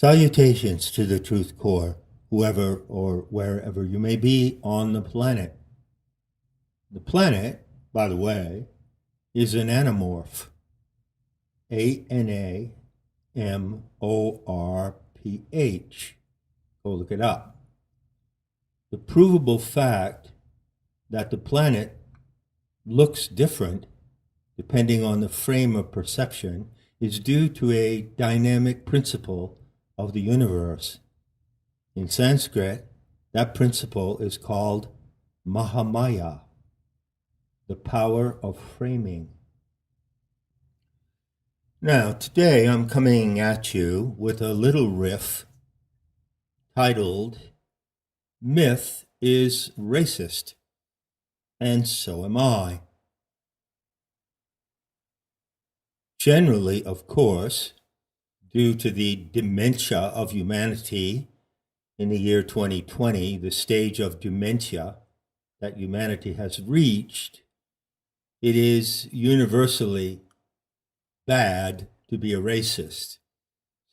Salutations to the Truth Core, whoever or wherever you may be on the planet. The planet, by the way, is an anamorph. ANAMORPH. Go look it up. The provable fact that the planet looks different depending on the frame of perception is due to a dynamic principle of the universe. In Sanskrit, that principle is called Mahamaya, the power of framing. Now, today I'm coming at you with a little riff titled, Myth is Racist, and so am I. Generally, of course, due to the dementia of humanity in the year 2020, the stage of dementia that humanity has reached, it is universally bad to be a racist.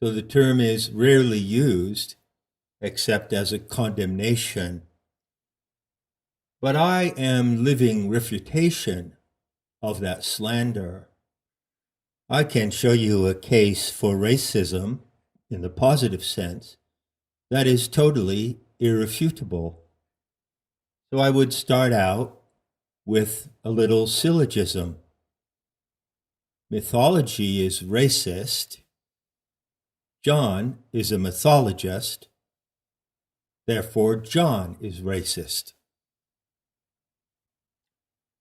So the term is rarely used except as a condemnation. But I am living refutation of that slander. I can show you a case for racism in the positive sense that is totally irrefutable. So I would start out with a little syllogism. Mythology is racist. John is a mythologist. Therefore, John is racist.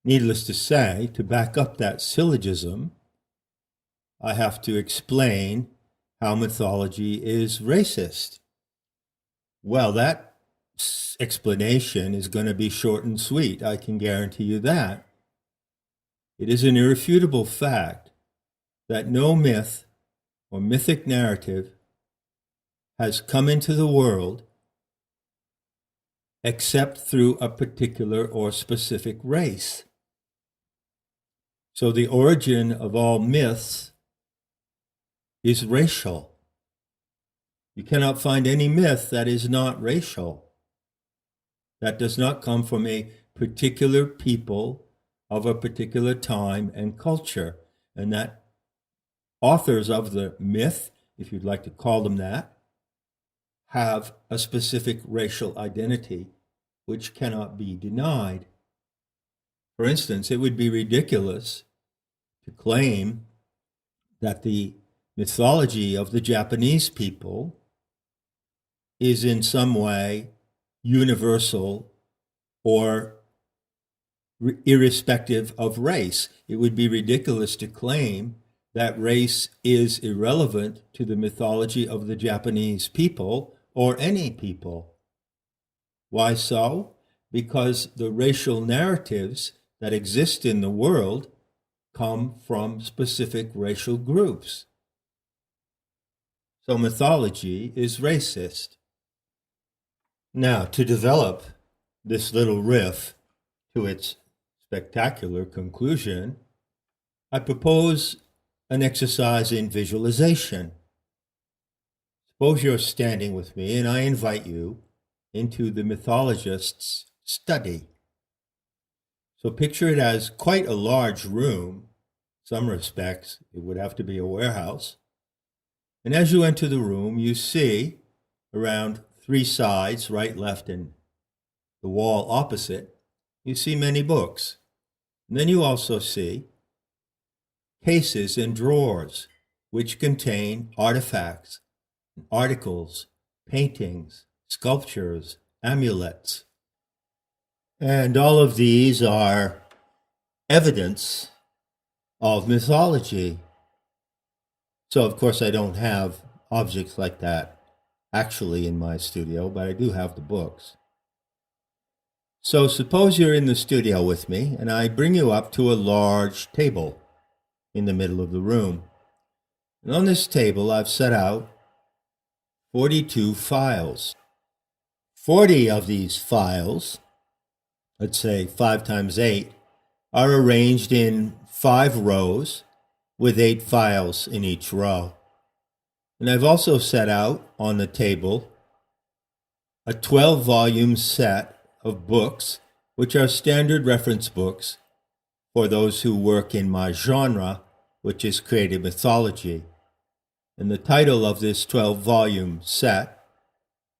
Needless to say, to back up that syllogism, I have to explain how mythology is racist. Well, that explanation is going to be short and sweet, I can guarantee you that. It is an irrefutable fact that no myth or mythic narrative has come into the world except through a particular or specific race. So the origin of all myths is racial. You cannot find any myth that is not racial, that does not come from a particular people of a particular time and culture, and that authors of the myth, if you'd like to call them that, have a specific racial identity which cannot be denied. For instance, it would be ridiculous to claim that the mythology of the Japanese people is in some way universal or irrespective of race. It would be ridiculous to claim that race is irrelevant to the mythology of the Japanese people or any people. Why so? Because the racial narratives that exist in the world come from specific racial groups. So mythology is racist. Now, to develop this little riff to its spectacular conclusion, I propose an exercise in visualization. Suppose you're standing with me and I invite you into the mythologist's study. So picture it as quite a large room. In some respects, it would have to be a warehouse. And as you enter the room, you see around three sides, right, left, and the wall opposite, you see many books. And then you also see cases and drawers which contain artifacts, articles, paintings, sculptures, amulets. And all of these are evidence of mythology. So, of course, I don't have objects like that actually in my studio, but I do have the books. So suppose you're in the studio with me, and I bring you up to a large table in the middle of the room. And on this table, I've set out 42 files. 40 of these files, let's say 5 times 8, are arranged in 5 rows with 8 files in each row. And I've also set out on the table a 12-volume set of books, which are standard reference books for those who work in my genre, which is creative mythology. And the title of this 12-volume set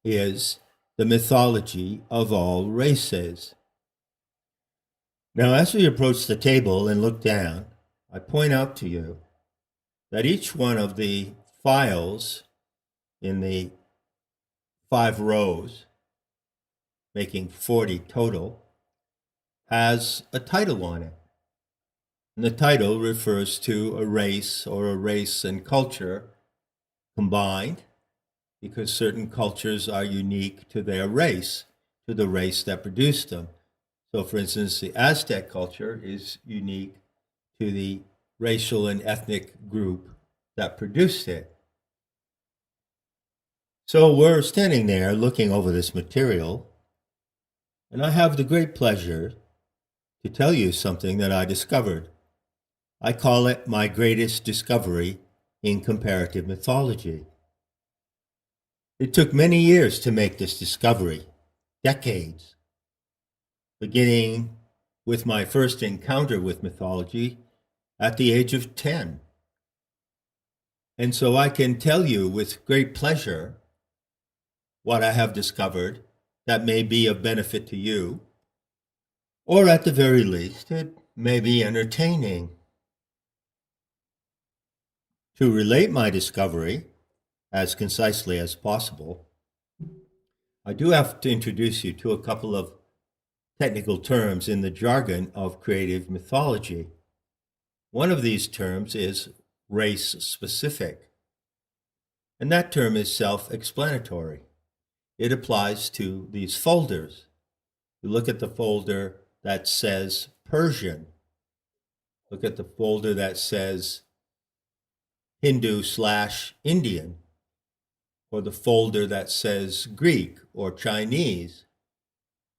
is The Mythology of All Races. Now, as we approach the table and look down, I point out to you that each one of the files in the 5 rows, making 40 total, has a title on it. And the title refers to a race or a race and culture combined, because certain cultures are unique to their race, to the race that produced them. So, for instance, the Aztec culture is unique to the racial and ethnic group that produced it. So we're standing there looking over this material, and I have the great pleasure to tell you something that I discovered. I call it my greatest discovery in comparative mythology. It took many years to make this discovery, decades, beginning with my first encounter with mythology at the age of 10. And so I can tell you with great pleasure what I have discovered that may be of benefit to you, or at the very least, it may be entertaining. To relate my discovery as concisely as possible, I do have to introduce you to a couple of technical terms in the jargon of creative mythology. One of these terms is race-specific, and that term is self-explanatory. It applies to these folders. You look at the folder that says Persian. Look at the folder that says Hindu/Indian, or the folder that says Greek or Chinese.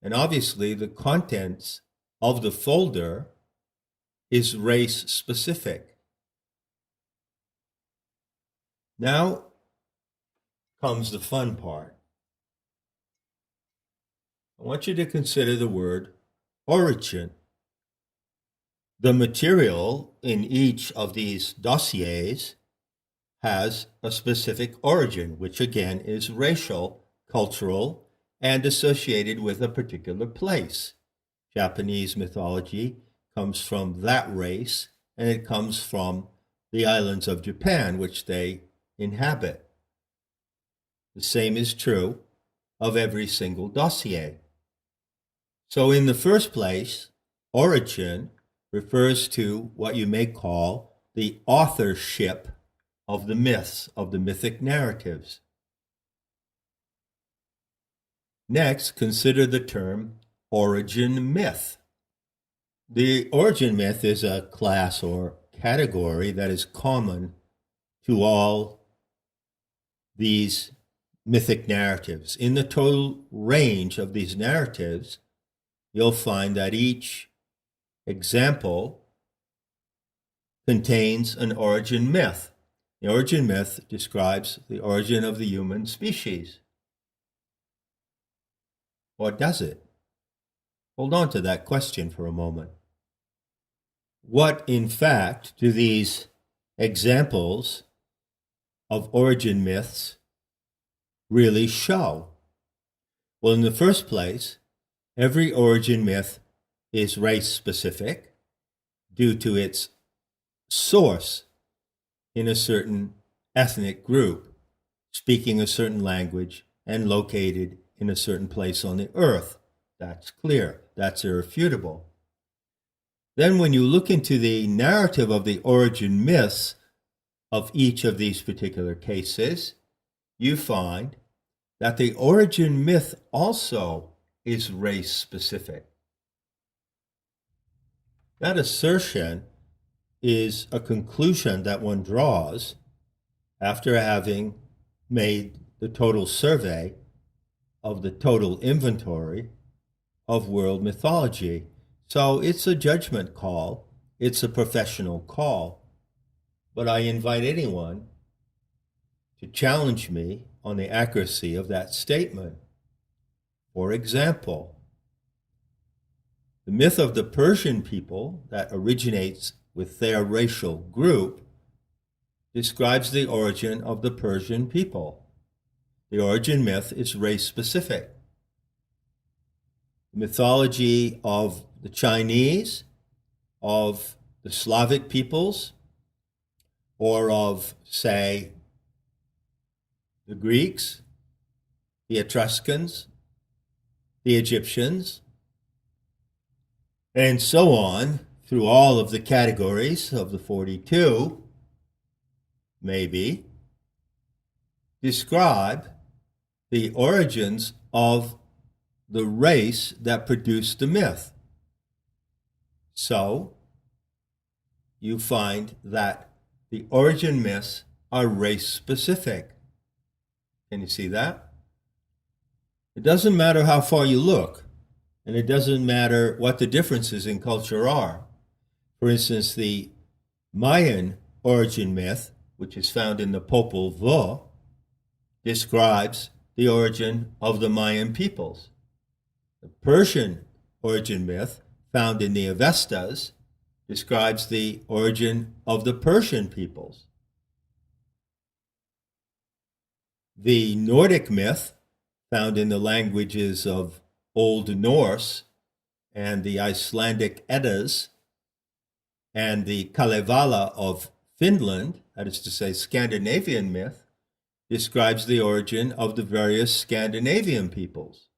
And obviously the contents of the folder is race-specific. Now comes the fun part. I want you to consider the word origin. The material in each of these dossiers has a specific origin, which again is racial, cultural, and associated with a particular place. Japanese mythology comes from that race, and it comes from the islands of Japan, which they inhabit. The same is true of every single dossier. So in the first place, origin refers to what you may call the authorship of the myths, of the mythic narratives. Next, consider the term origin myth. The origin myth is a class or category that is common to all these mythic narratives. In the total range of these narratives, you'll find that each example contains an origin myth. The origin myth describes the origin of the human species. Or does it? Hold on to that question for a moment. What, in fact, do these examples of origin myths really show? Well, in the first place, every origin myth is race-specific due to its source in a certain ethnic group, speaking a certain language, and located in a certain place on the earth. That's clear. That's irrefutable. Then when you look into the narrative of the origin myths of each of these particular cases, you find that the origin myth also is race-specific. That assertion is a conclusion that one draws after having made the total survey of the total inventory of world mythology. So it's a judgment call, it's a professional call, but I invite anyone to challenge me on the accuracy of that statement. For example, the myth of the Persian people that originates with their racial group describes the origin of the Persian people. The origin myth is race-specific. The mythology of the Chinese, of the Slavic peoples, or of, say, the Greeks, the Etruscans, the Egyptians, and so on through all of the categories of the 42, maybe, describe the origins of the race that produced the myth. So you find that the origin myths are race-specific. Can you see that? It doesn't matter how far you look, and it doesn't matter what the differences in culture are. For instance, the Mayan origin myth, which is found in the Popol Vuh, describes the origin of the Mayan peoples. The Persian origin myth, found in the Avestas, describes the origin of the Persian peoples. The Nordic myth, found in the languages of Old Norse and the Icelandic Eddas and the Kalevala of Finland, that is to say Scandinavian myth, describes the origin of the various Scandinavian peoples.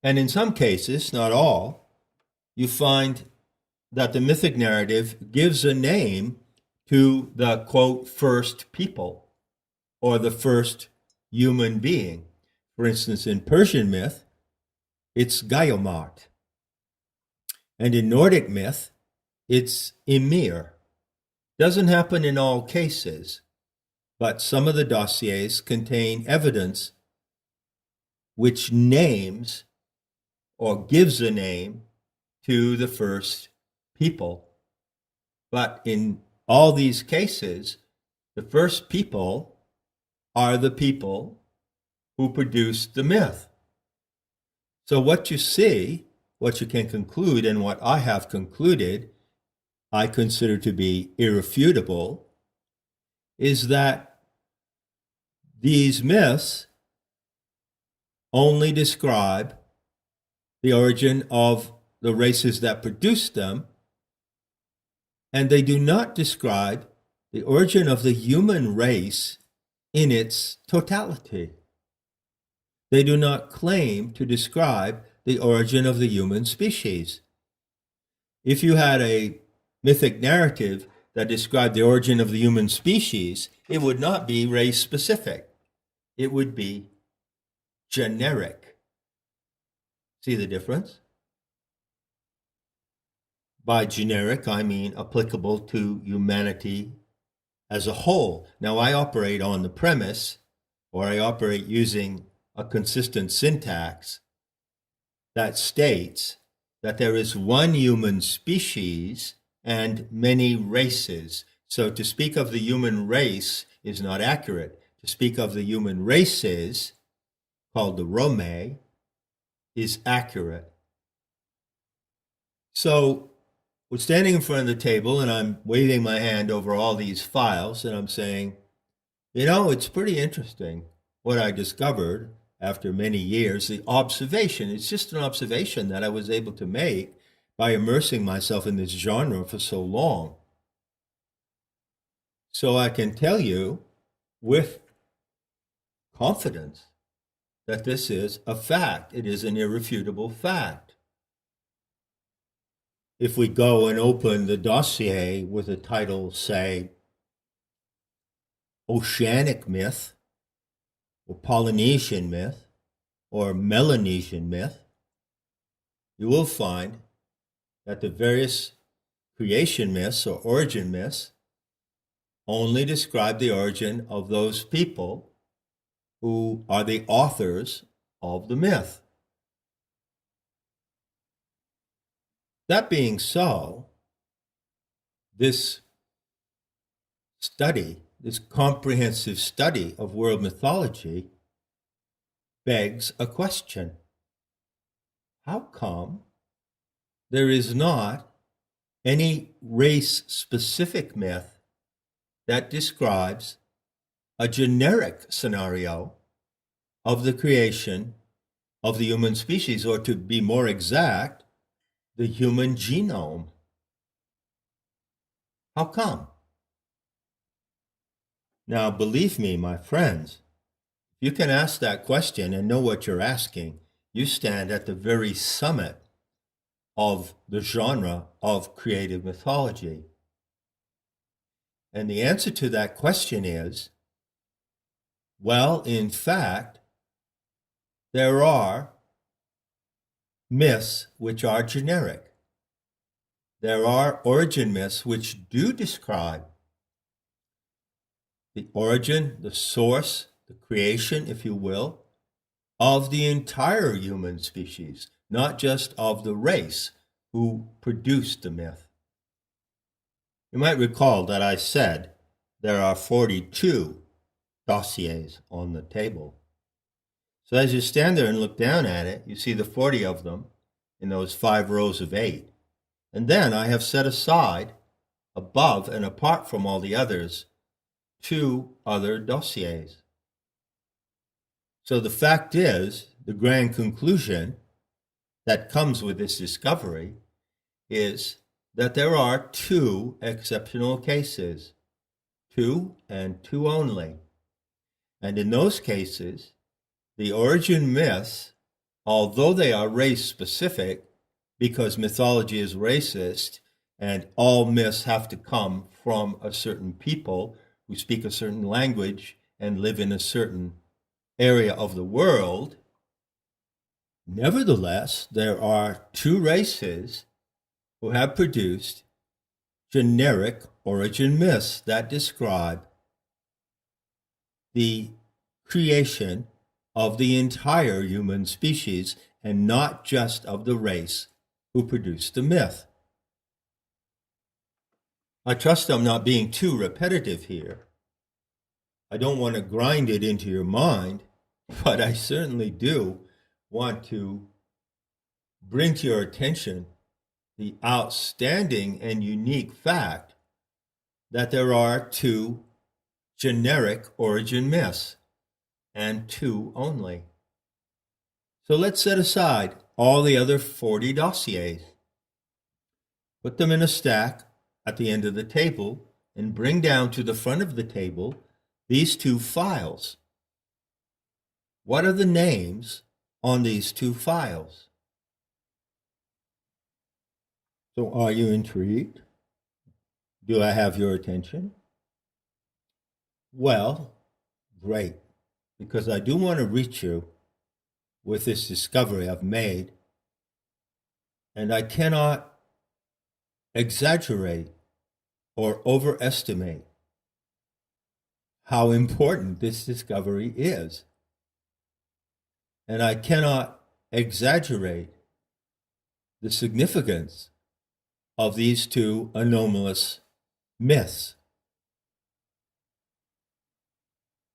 And in some cases, not all, you find that the mythic narrative gives a name to the, quote, first people, or the first human being. For instance, in Persian myth, it's Gayomart. And in Nordic myth, it's Ymir. Doesn't happen in all cases, but some of the dossiers contain evidence which names or gives a name to the first people. But in all these cases, the first people are the people who produced the myth. So what you see, what you can conclude, and what I have concluded, I consider to be irrefutable, is that these myths only describe the origin of the races that produced them, and they do not describe the origin of the human race in its totality. They do not claim to describe the origin of the human species. If you had a mythic narrative that described the origin of the human species, it would not be race-specific. It would be generic. See the difference? By generic, I mean applicable to humanity as a whole. Now, I operate on the premise, or I operate using a consistent syntax that states that there is one human species and many races. So to speak of the human race is not accurate. To speak of the human races, called the Rome, is accurate. So we're standing in front of the table and I'm waving my hand over all these files and I'm saying, you know, it's pretty interesting what I discovered after many years. The observation, it's just an observation that I was able to make by immersing myself in this genre for so long. So I can tell you with confidence that this is a fact. It is an irrefutable fact. If we go and open the dossier with a title, say, Oceanic Myth, or Polynesian Myth, or Melanesian Myth, you will find that the various creation myths or origin myths only describe the origin of those people who are the authors of the myth. That being so, this study this comprehensive study of world mythology begs a question. How come there is not any race-specific myth that describes a generic scenario of the creation of the human species, or to be more exact, the human genome? How come? Now, believe me, my friends, if you can ask that question and know what you're asking, you stand at the very summit of the genre of creative mythology. And the answer to that question is, well, in fact, there are myths which are generic. There are origin myths which do describe the origin, the source, the creation, if you will, of the entire human species, not just of the race who produced the myth. You might recall that I said there are 42 dossiers on the table. So as you stand there and look down at it, you see the 40 of them in those 5 rows of 8. And then I have set aside, above and apart from all the others, 2 other dossiers. So the fact is, the grand conclusion that comes with this discovery is that there are 2 exceptional cases, 2 and 2 only. And in those cases, the origin myths, although they are race-specific, because mythology is racist, and all myths have to come from a certain people who speak a certain language and live in a certain area of the world, nevertheless, there are 2 races who have produced generic origin myths that describe the creation of the entire human species and not just of the race who produced the myth. I trust I'm not being too repetitive here. I don't want to grind it into your mind, but I certainly do want to bring to your attention the outstanding and unique fact that there are 2 generic origin myths, and 2 only. So let's set aside all the other 40 dossiers, put them in a stack at the end of the table, and bring down to the front of the table these 2 files. What are the names on these 2 files? So are you intrigued? Do I have your attention? Well, great, because I do want to reach you with this discovery I've made, and I cannot exaggerate or overestimate how important this discovery is. And I cannot exaggerate the significance of these 2 anomalous myths,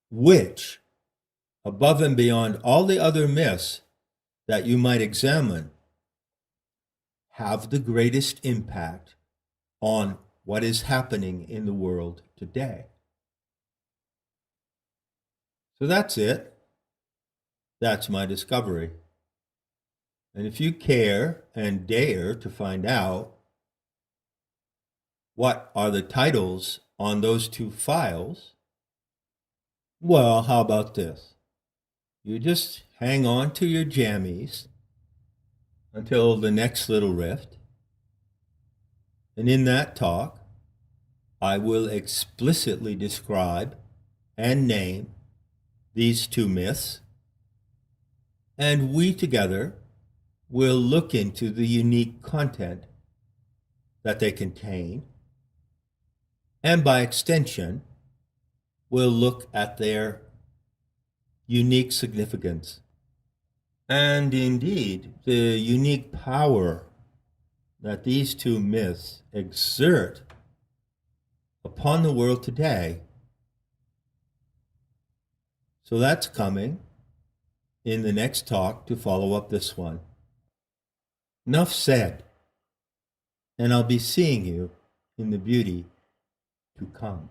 which, above and beyond all the other myths that you might examine, have the greatest impact on what is happening in the world today. So that's it. That's my discovery. And if you care and dare to find out what are the titles on those 2 files, well, how about this? You just hang on to your jammies until the next little rift. And in that talk, I will explicitly describe and name these 2 myths, and we together will look into the unique content that they contain, and by extension, we'll look at their unique significance, and indeed the unique power that these 2 myths exert upon the world today So that's coming in the next talk to follow up this one. Enough said, and I'll be seeing you in the beauty to come.